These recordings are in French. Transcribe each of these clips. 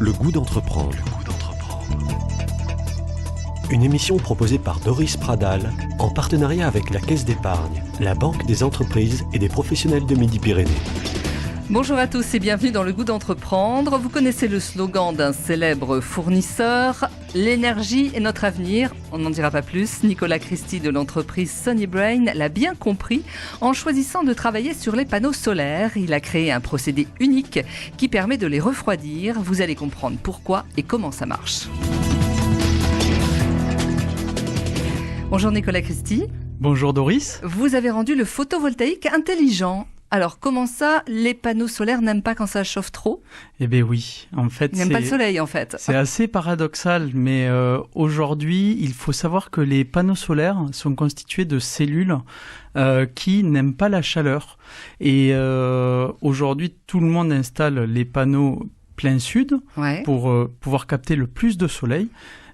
Le goût d'entreprendre. Une émission proposée par Doris Pradal en partenariat avec la Caisse d'épargne, la Banque des entreprises et des professionnels de Midi-Pyrénées. Bonjour à tous et bienvenue dans Le goût d'entreprendre. Vous connaissez le slogan d'un célèbre fournisseur, l'énergie est notre avenir. On n'en dira pas plus. Nicolas Christie de l'entreprise Sunny Brain l'a bien compris en choisissant de travailler sur les panneaux solaires. Il a créé un procédé unique qui permet de les refroidir. Vous allez comprendre pourquoi et comment ça marche. Bonjour Nicolas Christie. Bonjour Doris. Vous avez rendu le photovoltaïque intelligent. Alors, comment ça, les panneaux solaires n'aiment pas quand ça chauffe trop ? Eh bien oui, en fait, ils n'aiment pas le soleil, en fait. C'est assez paradoxal, mais aujourd'hui, il faut savoir que les panneaux solaires sont constitués de cellules qui n'aiment pas la chaleur. Et aujourd'hui, tout le monde installe les panneaux plein sud pour pouvoir capter le plus de soleil.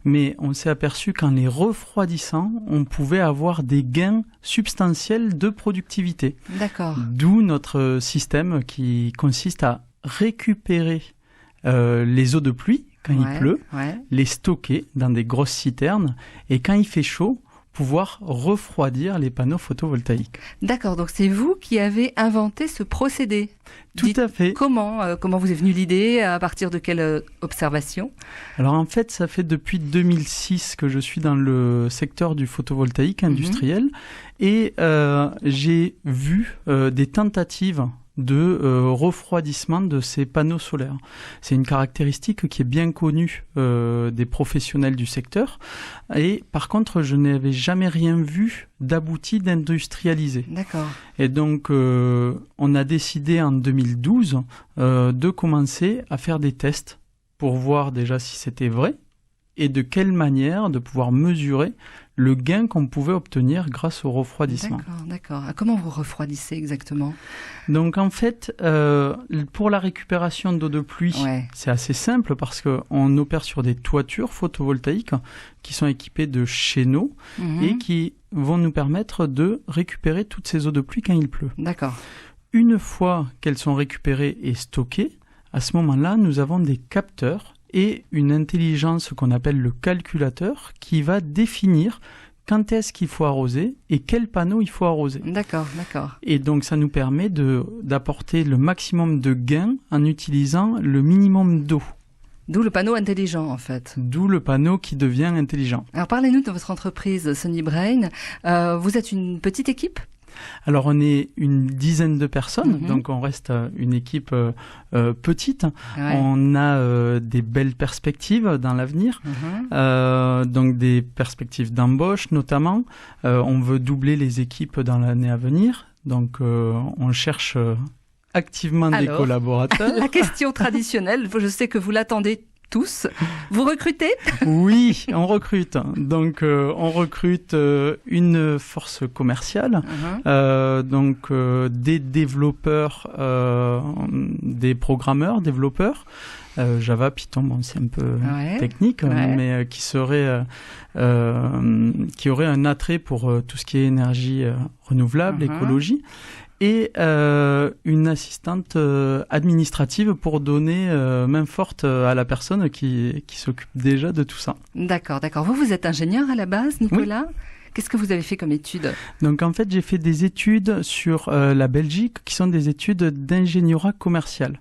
Mais on s'est aperçu qu'en les refroidissant, on pouvait avoir des gains substantiels de productivité. D'accord. D'où notre système qui consiste à récupérer les eaux de pluie quand il pleut, les stocker dans des grosses citernes et quand il fait chaud, pouvoir refroidir les panneaux photovoltaïques. D'accord, donc c'est vous qui avez inventé ce procédé. Tout à fait. Comment vous est venue l'idée, à partir de quelle observation ? Alors en fait, ça fait depuis 2006 que je suis dans le secteur du photovoltaïque industriel et j'ai vu des tentatives de refroidissement de ces panneaux solaires. C'est une caractéristique qui est bien connue des professionnels du secteur et par contre je n'avais jamais rien vu d'abouti, d'industrialisé. D'accord. Et donc on a décidé en 2012 de commencer à faire des tests pour voir déjà si c'était vrai et de quelle manière de pouvoir mesurer le gain qu'on pouvait obtenir grâce au refroidissement. D'accord. Comment vous refroidissez exactement ? Donc en fait, pour la récupération d'eau de pluie, c'est assez simple parce qu'on opère sur des toitures photovoltaïques qui sont équipées de chaîneaux et qui vont nous permettre de récupérer toutes ces eaux de pluie quand il pleut. D'accord. Une fois qu'elles sont récupérées et stockées, à ce moment-là, nous avons des capteurs et une intelligence qu'on appelle le calculateur qui va définir quand est-ce qu'il faut arroser et quel panneau il faut arroser. D'accord. Et donc ça nous permet d'apporter le maximum de gains en utilisant le minimum d'eau. D'où le panneau intelligent, en fait. D'où le panneau qui devient intelligent. Alors parlez-nous de votre entreprise Sunny Brain. Vous êtes une petite équipe ? Alors on est une dizaine de personnes, donc on reste une équipe petite. On a des belles perspectives dans l'avenir, donc des perspectives d'embauche notamment. On veut doubler les équipes dans l'année à venir, donc on cherche activement des collaborateurs. La question traditionnelle, je sais que vous l'attendez tous. Vous recrutez ? Oui, on recrute. Donc, on recrute une force commerciale, des développeurs, des programmeurs, développeurs, Java, Python, bon, c'est un peu technique, mais qui aurait un attrait pour tout ce qui est énergie renouvelable, écologie. Et une assistante administrative pour donner main forte à la personne qui s'occupe déjà de tout ça. D'accord. Vous êtes ingénieur à la base, Nicolas ? Oui. Qu'est-ce que vous avez fait comme études ? Donc en fait, j'ai fait des études sur la Belgique, qui sont des études d'ingénierat commercial,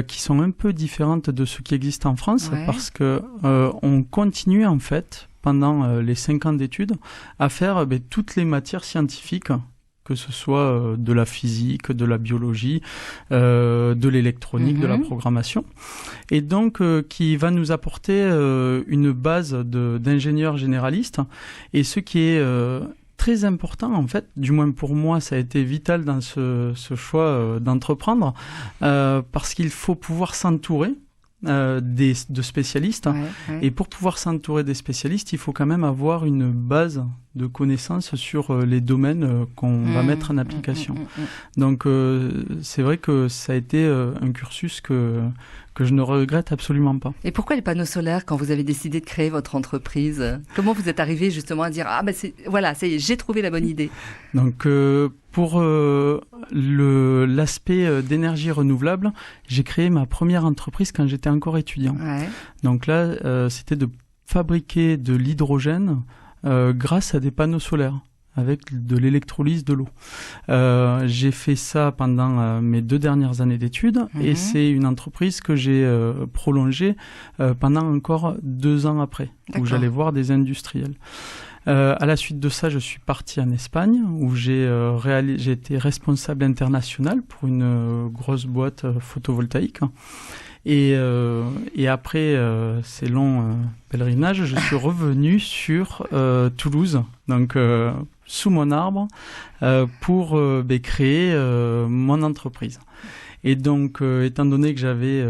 qui sont un peu différentes de ce qui existe en France, parce que on continue en fait, pendant les 5 ans d'études, à faire toutes les matières scientifiques, que ce soit de la physique, de la biologie, de l'électronique, de la programmation. Et donc, qui va nous apporter une base d'ingénieurs généralistes. Et ce qui est très important, en fait, du moins pour moi, ça a été vital dans ce choix d'entreprendre, parce qu'il faut pouvoir s'entourer de spécialistes. Et pour pouvoir s'entourer des spécialistes, il faut quand même avoir une base de connaissances sur les domaines qu'on va mettre en application. Donc c'est vrai que ça a été un cursus que je ne regrette absolument pas. Et pourquoi les panneaux solaires quand vous avez décidé de créer votre entreprise? Comment vous êtes arrivé justement à dire ça y est, j'ai trouvé la bonne idée? Donc pour l'aspect d'énergie renouvelable, j'ai créé ma première entreprise quand j'étais encore étudiant. Ouais. Donc là, c'était de fabriquer de l'hydrogène grâce à des panneaux solaires, avec de l'électrolyse de l'eau. J'ai fait ça pendant mes 2 dernières années d'études et c'est une entreprise que j'ai prolongée pendant encore 2 ans après, où j'allais voir des industriels. À la suite de ça, je suis parti en Espagne où j'ai été responsable international pour une grosse boîte photovoltaïque. Et après ces longs pèlerinages, je suis revenu sur Toulouse, donc sous mon arbre, pour créer mon entreprise. Et donc, étant donné que j'avais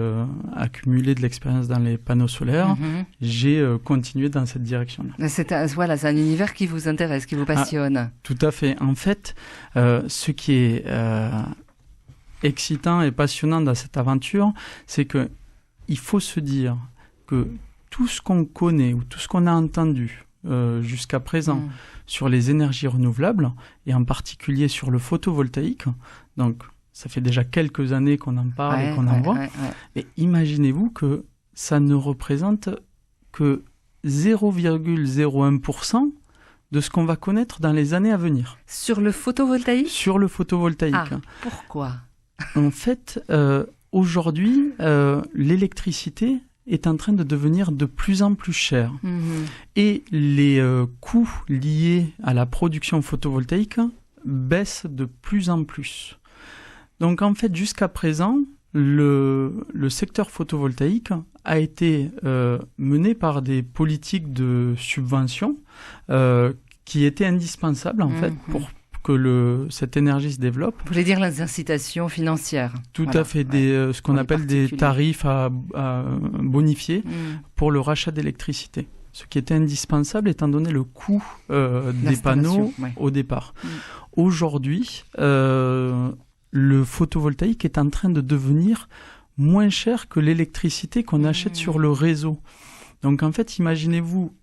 accumulé de l'expérience dans les panneaux solaires, j'ai continué dans cette direction-là. C'est un univers qui vous intéresse, qui vous passionne. Tout à fait. En fait, ce qui est excitant et passionnant dans cette aventure, c'est que il faut se dire que tout ce qu'on connaît ou tout ce qu'on a entendu jusqu'à présent sur les énergies renouvelables et en particulier sur le photovoltaïque, donc ça fait déjà quelques années qu'on en parle et qu'on en voit, et imaginez-vous que ça ne représente que 0,01% de ce qu'on va connaître dans les années à venir. Sur le photovoltaïque ? Sur le photovoltaïque. Pourquoi ? En fait, aujourd'hui, l'électricité est en train de devenir de plus en plus chère. Et les coûts liés à la production photovoltaïque baissent de plus en plus. Donc en fait, jusqu'à présent, le secteur photovoltaïque a été mené par des politiques de subvention qui étaient indispensables en fait pour que cette énergie se développe. Vous voulez dire les incitations financières? Tout à fait, ce qu'on appelle des tarifs à bonifier pour le rachat d'électricité. Ce qui était indispensable étant donné le coût des panneaux au départ. Aujourd'hui, le photovoltaïque est en train de devenir moins cher que l'électricité qu'on achète sur le réseau. Donc en fait, imaginez-vous,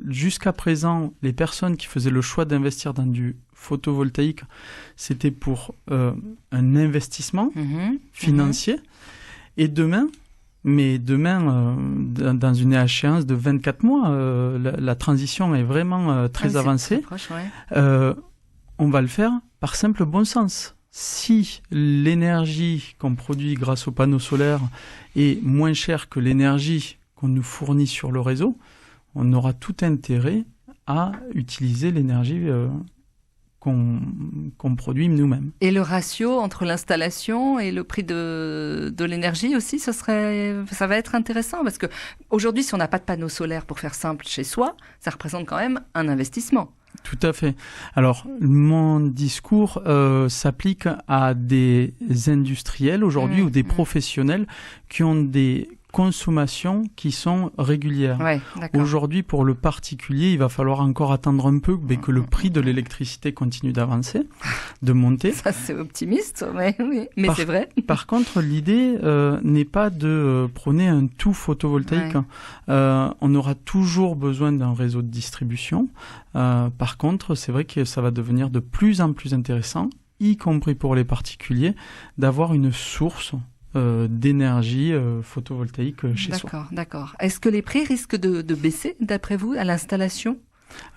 jusqu'à présent, les personnes qui faisaient le choix d'investir dans du photovoltaïque, c'était pour un investissement financier. Et demain, dans une échéance de 24 mois, la transition est vraiment très avancée. Très proche, on va le faire par simple bon sens. Si l'énergie qu'on produit grâce aux panneaux solaires est moins chère que l'énergie qu'on nous fournit sur le réseau, on aura tout intérêt à utiliser l'énergie qu'on produit nous-mêmes. Et le ratio entre l'installation et le prix de l'énergie aussi, ça va être intéressant parce que aujourd'hui, si on n'a pas de panneaux solaires pour faire simple chez soi, ça représente quand même un investissement. Tout à fait. Alors, mon discours s'applique à des industriels aujourd'hui ou des professionnels qui ont des consommations qui sont régulières. Aujourd'hui, pour le particulier, il va falloir encore attendre un peu que le prix de l'électricité continue d'avancer, de monter. Ça, c'est optimiste, mais c'est vrai. Par contre, l'idée n'est pas de prôner un tout photovoltaïque. On aura toujours besoin d'un réseau de distribution. Par contre, c'est vrai que ça va devenir de plus en plus intéressant, y compris pour les particuliers, d'avoir une source d'énergie photovoltaïque chez soi. D'accord. Est-ce que les prix risquent de baisser, d'après vous, à l'installation ?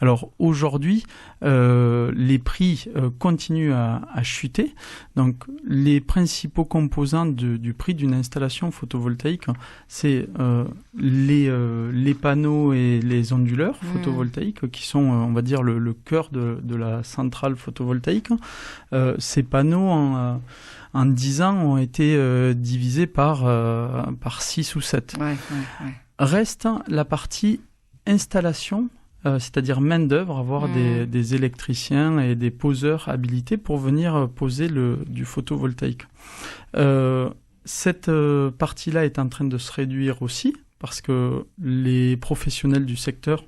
Alors aujourd'hui, les prix continuent à chuter. Donc les principaux composants du prix d'une installation photovoltaïque, c'est les panneaux et les onduleurs photovoltaïques qui sont, on va dire, le cœur de la centrale photovoltaïque. Ces panneaux en 10 ans ont été divisés par 6 ou 7. Reste la partie installation, c'est-à-dire main-d'œuvre, avoir des électriciens et des poseurs habilités pour venir poser du photovoltaïque. Cette partie-là est en train de se réduire aussi parce que les professionnels du secteur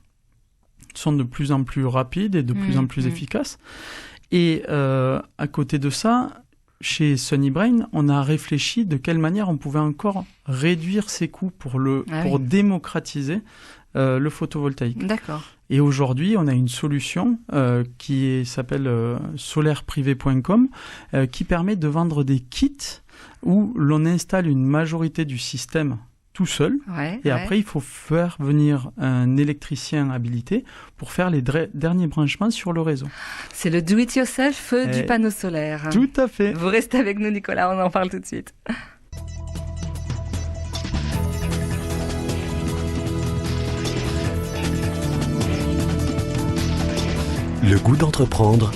sont de plus en plus rapides et de plus en plus efficaces. Et à côté de ça, chez Sunny Brain, on a réfléchi de quelle manière on pouvait encore réduire ses coûts pour démocratiser le photovoltaïque. D'accord. Et aujourd'hui, on a une solution qui s'appelle solairprivé.com qui permet de vendre des kits où l'on installe une majorité du système tout seul. Et après, il faut faire venir un électricien habilité pour faire les derniers branchements sur le réseau. C'est le do-it-yourself du panneau solaire. Tout à fait. Vous restez avec nous, Nicolas, on en parle tout de suite. Le goût d'entreprendre,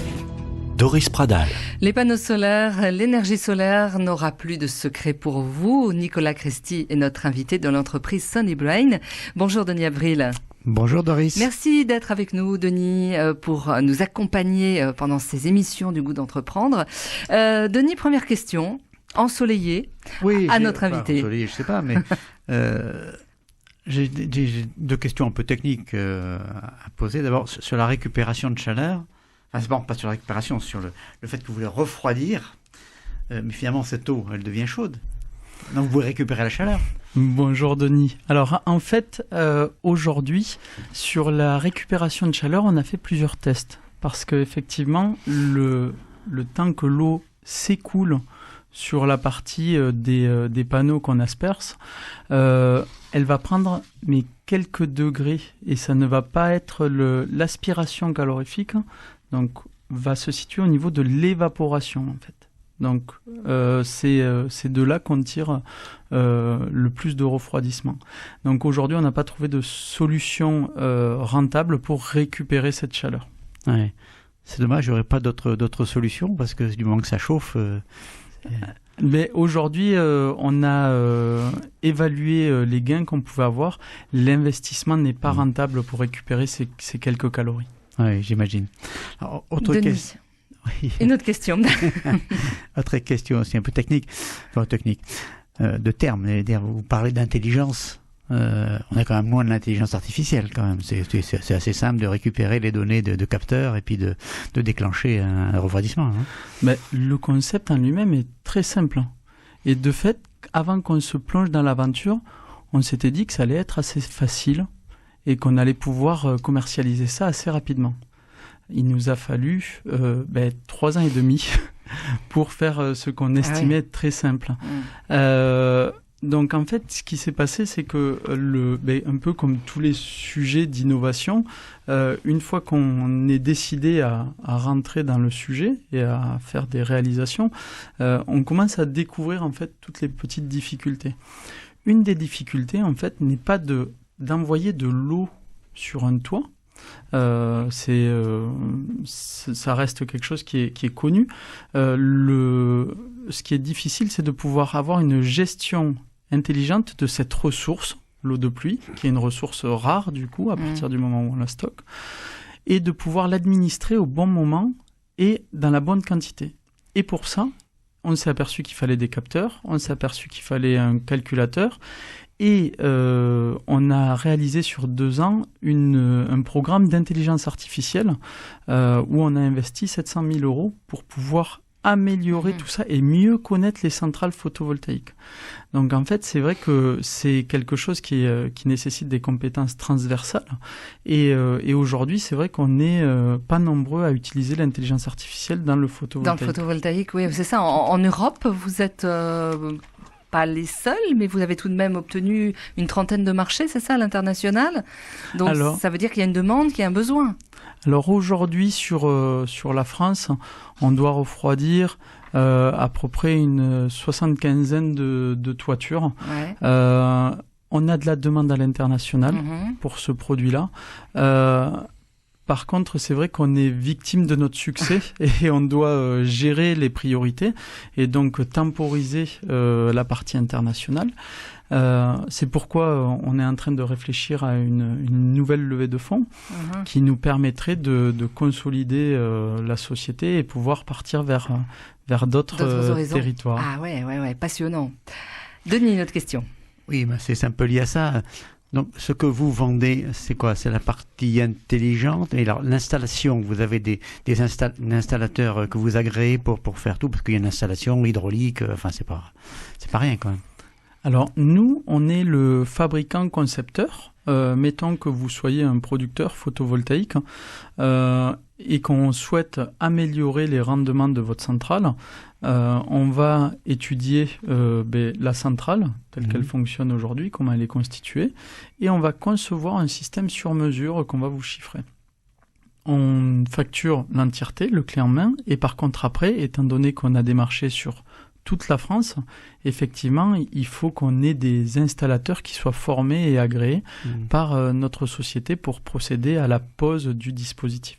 Doris Pradal. Les panneaux solaires, l'énergie solaire n'aura plus de secret pour vous. Nicolas Christi est notre invité de l'entreprise Sunny Brain. Bonjour Denis Avril. Bonjour Doris. Merci d'être avec nous Denis pour nous accompagner pendant ces émissions du goût d'entreprendre. Denis, première question, ensoleillé à notre invité. Ensoleillé, je sais pas, mais j'ai deux questions un peu techniques à poser. D'abord, sur la récupération de chaleur. Enfin, bon, pas sur la récupération, sur le fait que vous voulez refroidir. Mais finalement, cette eau, elle devient chaude. Donc, vous pouvez récupérer la chaleur. Bonjour Denis. Alors, en fait, aujourd'hui, sur la récupération de chaleur, on a fait plusieurs tests. Parce qu'effectivement, le temps que l'eau s'écoule sur la partie des panneaux qu'on asperce, elle va prendre quelques degrés et ça ne va pas être l'aspiration calorifique, donc va se situer au niveau de l'évaporation en fait. Donc c'est de là qu'on tire le plus de refroidissement. Donc aujourd'hui on n'a pas trouvé de solution rentable pour récupérer cette chaleur. Ouais. C'est dommage, il n'y aurait pas d'autres solutions parce que du moment que ça chauffe... Mais aujourd'hui, on a évalué les gains qu'on pouvait avoir. L'investissement n'est pas rentable pour récupérer ces quelques calories. Oui, j'imagine. Alors, Denis, une autre question. Autre question aussi un peu technique, de termes. Vous parlez d'intelligence. On a quand même loin de l'intelligence artificielle quand même. C'est assez simple de récupérer les données de capteurs et puis de déclencher un refroidissement. Hein. Mais le concept en lui-même est très simple. Et de fait, avant qu'on se plonge dans l'aventure, on s'était dit que ça allait être assez facile et qu'on allait pouvoir commercialiser ça assez rapidement. Il nous a fallu 3 ans et demi pour faire ce qu'on estimait être très simple. Donc en fait, ce qui s'est passé, c'est que un peu comme tous les sujets d'innovation, une fois qu'on est décidé à rentrer dans le sujet et à faire des réalisations, on commence à découvrir en fait toutes les petites difficultés. Une des difficultés en fait n'est pas d'envoyer de l'eau sur un toit. Ça reste quelque chose qui est connu. Ce qui est difficile, c'est de pouvoir avoir une gestion intelligente de cette ressource, l'eau de pluie, qui est une ressource rare du coup, à partir du moment où on la stocke, et de pouvoir l'administrer au bon moment et dans la bonne quantité. Et pour ça, on s'est aperçu qu'il fallait des capteurs, on s'est aperçu qu'il fallait un calculateur, et on a réalisé sur 2 ans un programme d'intelligence artificielle où on a investi 700 000 € pour pouvoir améliorer tout ça et mieux connaître les centrales photovoltaïques. Donc en fait, c'est vrai que c'est quelque chose qui nécessite des compétences transversales et aujourd'hui, c'est vrai qu'on n'est pas nombreux à utiliser l'intelligence artificielle dans le photovoltaïque. Dans le photovoltaïque, oui, c'est ça. En Europe, vous êtes pas les seuls, mais vous avez tout de même obtenu une 30aine de marchés, c'est ça, à l'international. Donc ça veut dire qu'il y a une demande, qu'il y a un besoin. Alors aujourd'hui, sur la France, on doit refroidir à peu près une 75aine de toitures. Ouais. On a de la demande à l'international pour ce produit-là. Par contre, c'est vrai qu'on est victime de notre succès et on doit gérer les priorités et donc temporiser la partie internationale. C'est pourquoi on est en train de réfléchir à une nouvelle levée de fonds qui nous permettrait de consolider la société et pouvoir partir vers d'autres territoires. Ah ouais, passionnant. Denis, une autre question. Oui, c'est un peu lié à ça. Donc, ce que vous vendez, c'est quoi? C'est la partie intelligente. Et alors, l'installation, vous avez des installateurs que vous agréez pour faire tout, parce qu'il y a une installation hydraulique. Enfin, c'est pas rien quand même. Alors, nous, on est le fabricant concepteur. Mettons que vous soyez un producteur photovoltaïque et qu'on souhaite améliorer les rendements de votre centrale. On va étudier la centrale telle qu'elle fonctionne aujourd'hui, comment elle est constituée, et on va concevoir un système sur mesure qu'on va vous chiffrer. On facture l'entièreté, le clé en main, et par contre après, étant donné qu'on a des marchés sur toute la France, effectivement, il faut qu'on ait des installateurs qui soient formés et agréés par notre société pour procéder à la pose du dispositif.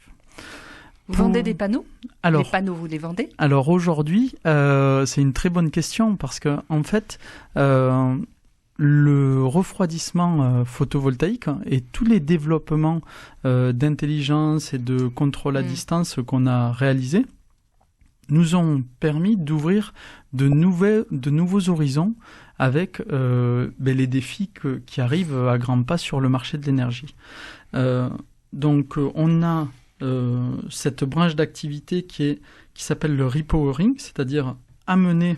Vous vendez des panneaux? Les panneaux, vous les vendez? Alors aujourd'hui, c'est une très bonne question parce que en fait, le refroidissement photovoltaïque et tous les développements d'intelligence et de contrôle à distance qu'on a réalisés nous ont permis d'ouvrir de nouveaux horizons avec les défis qui arrivent à grands pas sur le marché de l'énergie. Donc on a cette branche d'activité qui s'appelle le repowering, c'est-à-dire amener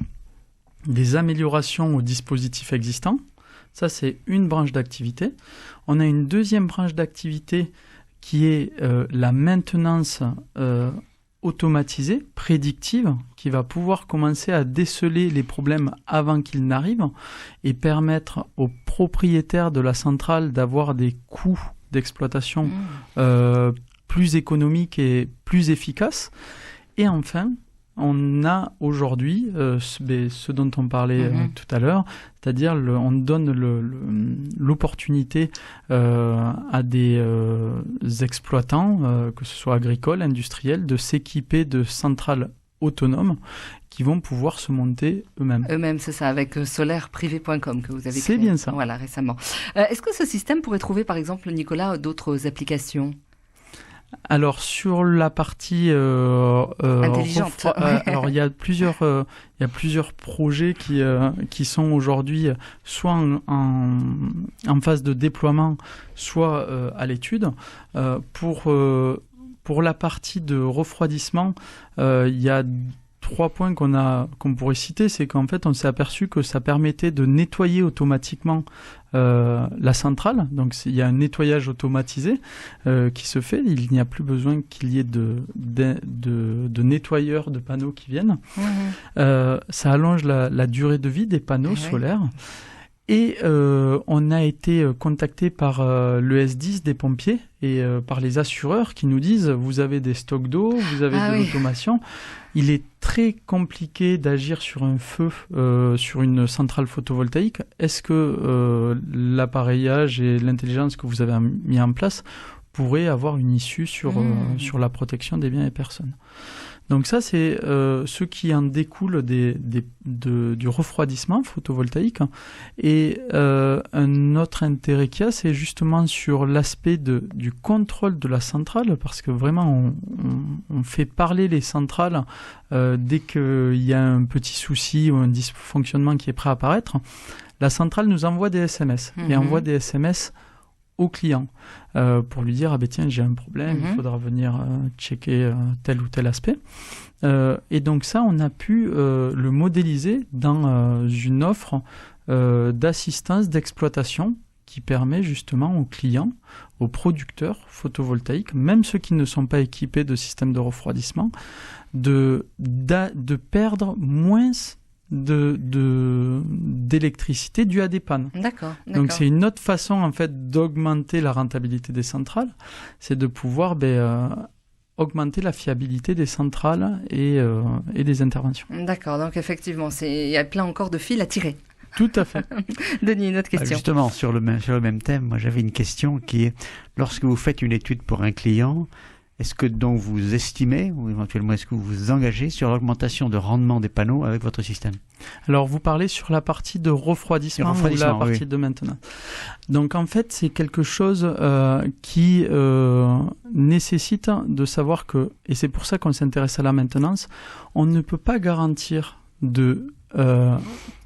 des améliorations aux dispositifs existants. Ça, c'est une branche d'activité. On a une deuxième branche d'activité qui est la maintenance automatisée, prédictive, qui va pouvoir commencer à déceler les problèmes avant qu'ils n'arrivent et permettre aux propriétaires de la centrale d'avoir des coûts d'exploitation plus économiques et plus efficaces. Et enfin, on a aujourd'hui ce dont on parlait tout à l'heure, c'est-à-dire on donne l'opportunité à des exploitants, que ce soit agricoles, industriels, de s'équiper de centrales autonomes qui vont pouvoir se monter eux-mêmes. Eux-mêmes, c'est ça, avec solaire-privé.com que vous avez créé. C'est bien ça. Voilà, récemment. Est-ce que ce système pourrait trouver, par exemple, Nicolas, d'autres applications ? Alors sur la partie intelligente, alors il y a plusieurs projets qui sont aujourd'hui soit en phase de déploiement, soit à l'étude. Pour la partie de refroidissement, il y a 3 points qu'on pourrait citer, c'est qu'en fait on s'est aperçu que ça permettait de nettoyer automatiquement la centrale, donc il y a un nettoyage automatisé qui se fait, il n'y a plus besoin qu'il y ait de nettoyeurs de panneaux qui viennent. Ça allonge la durée de vie des panneaux solaires. Et on a été contacté par le S10 des pompiers et par les assureurs qui nous disent vous avez des stocks d'eau, vous avez de l'automation. Il est très compliqué d'agir sur un feu, sur une centrale photovoltaïque. Est-ce que l'appareillage et l'intelligence que vous avez mis en place pourraient avoir une issue sur la protection des biens et personnes? Donc ça, c'est ce qui en découle du refroidissement photovoltaïque. Et un autre intérêt qu'il y a, c'est justement sur l'aspect du contrôle de la centrale, parce que vraiment, on fait parler les centrales dès qu'il y a un petit souci ou un dysfonctionnement qui est prêt à apparaître. La centrale nous envoie des SMS et envoie des SMS au client pour lui dire tiens, j'ai un problème, il faudra venir checker tel ou tel aspect. Et donc ça, on a pu le modéliser dans une offre d'assistance d'exploitation qui permet justement aux clients, aux producteurs photovoltaïques, même ceux qui ne sont pas équipés de système de refroidissement, de perdre moins d'électricité due à des pannes. D'accord. Donc c'est une autre façon en fait d'augmenter la rentabilité des centrales, c'est de pouvoir augmenter la fiabilité des centrales et des interventions. D'accord, donc effectivement, il y a plein encore de fils à tirer. Tout à fait. Denis, une autre question. Justement, sur le même thème, moi j'avais une question qui est, lorsque vous faites une étude pour un client, est-ce que donc vous estimez, ou éventuellement est-ce que vous vous engagez sur l'augmentation de rendement des panneaux avec votre système? Alors vous parlez sur la partie de refroidissement ou la partie de maintenance. Donc en fait c'est quelque chose qui nécessite de savoir que, et c'est pour ça qu'on s'intéresse à la maintenance, on ne peut pas garantir de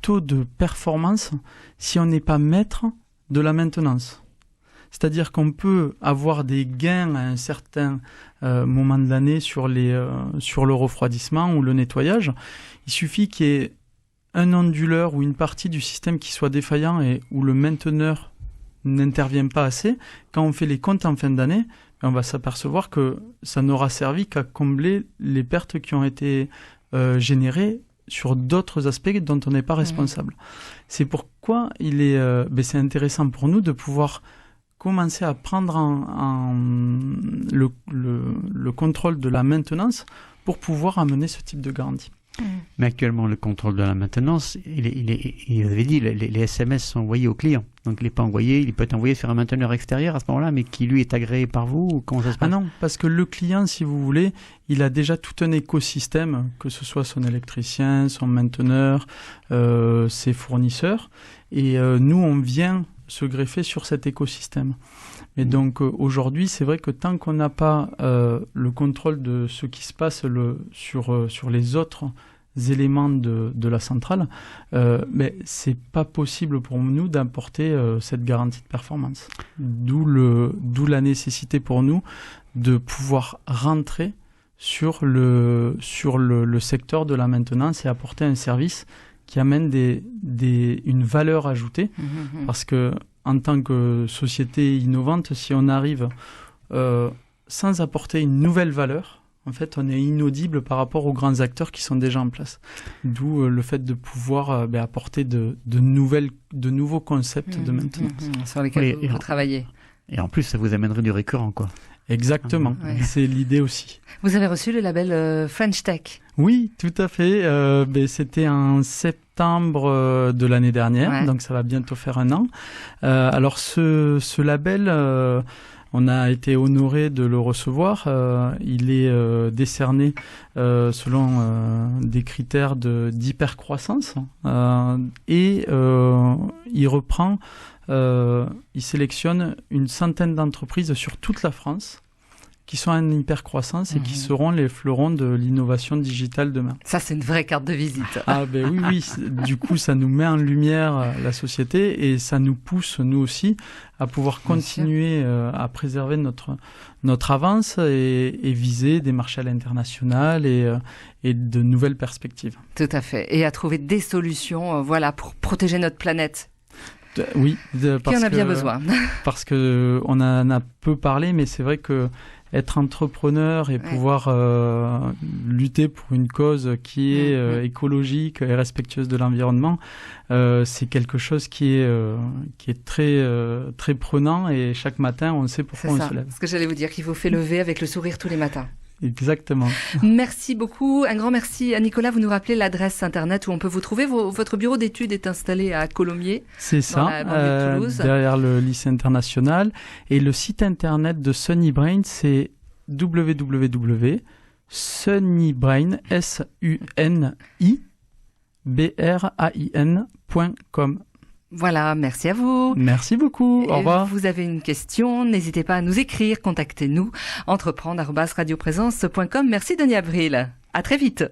taux de performance si on n'est pas maître de la maintenance. C'est-à-dire qu'on peut avoir des gains à un certain moment de l'année sur le refroidissement ou le nettoyage. Il suffit qu'il y ait un onduleur ou une partie du système qui soit défaillant et où le mainteneur n'intervient pas assez. Quand on fait les comptes en fin d'année, on va s'apercevoir que ça n'aura servi qu'à combler les pertes qui ont été générées sur d'autres aspects dont on n'est pas responsable. C'est pourquoi c'est intéressant pour nous de pouvoir commencer à prendre le contrôle de la maintenance pour pouvoir amener ce type de garantie. Mais actuellement, le contrôle de la maintenance, il avait dit, les SMS sont envoyés au client. Donc, il n'est pas envoyé, il peut être envoyé sur un mainteneur extérieur à ce moment-là, mais qui lui est agréé par vous, ou comment ça se passe ? Ah non, parce que le client, si vous voulez, il a déjà tout un écosystème, que ce soit son électricien, son mainteneur, ses fournisseurs, et nous, on vient se greffer sur cet écosystème. Et donc aujourd'hui, c'est vrai que tant qu'on n'a pas le contrôle de ce qui se passe sur les autres éléments de la centrale, mais c'est pas possible pour nous d'apporter cette garantie de performance. D'où la nécessité pour nous de pouvoir rentrer sur le secteur de la maintenance et apporter un service qui amène une valeur ajoutée, parce que en tant que société innovante, si on arrive sans apporter une nouvelle valeur, en fait, on est inaudible par rapport aux grands acteurs qui sont déjà en place. D'où le fait de pouvoir apporter de nouveaux concepts de maintenance. Sur lesquels vous travaillez. Et en plus, ça vous amènerait du récurrent, quoi. Exactement, c'est l'idée aussi. Vous avez reçu le label French Tech. Oui, tout à fait. C'était en septembre de l'année dernière, donc ça va bientôt faire 1 an. Alors ce label, on a été honoré de le recevoir. Il est décerné selon des critères d'hypercroissance et il reprend... il sélectionne une centaine d'entreprises sur toute la France qui sont en hypercroissance et qui seront les fleurons de l'innovation digitale demain. Ça, c'est une vraie carte de visite. Ah ben oui. Du coup, ça nous met en lumière la société et ça nous pousse, nous aussi, à pouvoir continuer à préserver notre avance et viser des marchés à l'international et de nouvelles perspectives. Tout à fait. Et à trouver des solutions pour protéger notre planète. Oui, parce qu'on a bien besoin. Parce que on en a peu parlé, mais c'est vrai que être entrepreneur et pouvoir lutter pour une cause qui est écologique et respectueuse de l'environnement, c'est quelque chose qui est très très prenant et chaque matin on sait pourquoi on se lève. C'est ce que j'allais vous dire, qu'il vous fait lever avec le sourire tous les matins. Exactement. Merci beaucoup. Un grand merci à Nicolas. Vous nous rappelez l'adresse internet où on peut vous trouver. Votre bureau d'études est installé à Colomiers. C'est ça, derrière le lycée international. Et le site internet de Sunnybrain, c'est sunnybrain.com. Voilà, merci à vous. Merci beaucoup, au revoir. Vous avez une question, n'hésitez pas à nous écrire, contactez-nous, entreprendre@radioprésence.com. Merci Denis Avril, à très vite.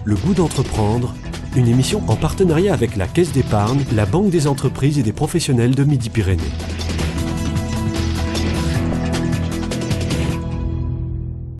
Le goût d'entreprendre, une émission en partenariat avec la Caisse d'épargne, la Banque des entreprises et des professionnels de Midi-Pyrénées.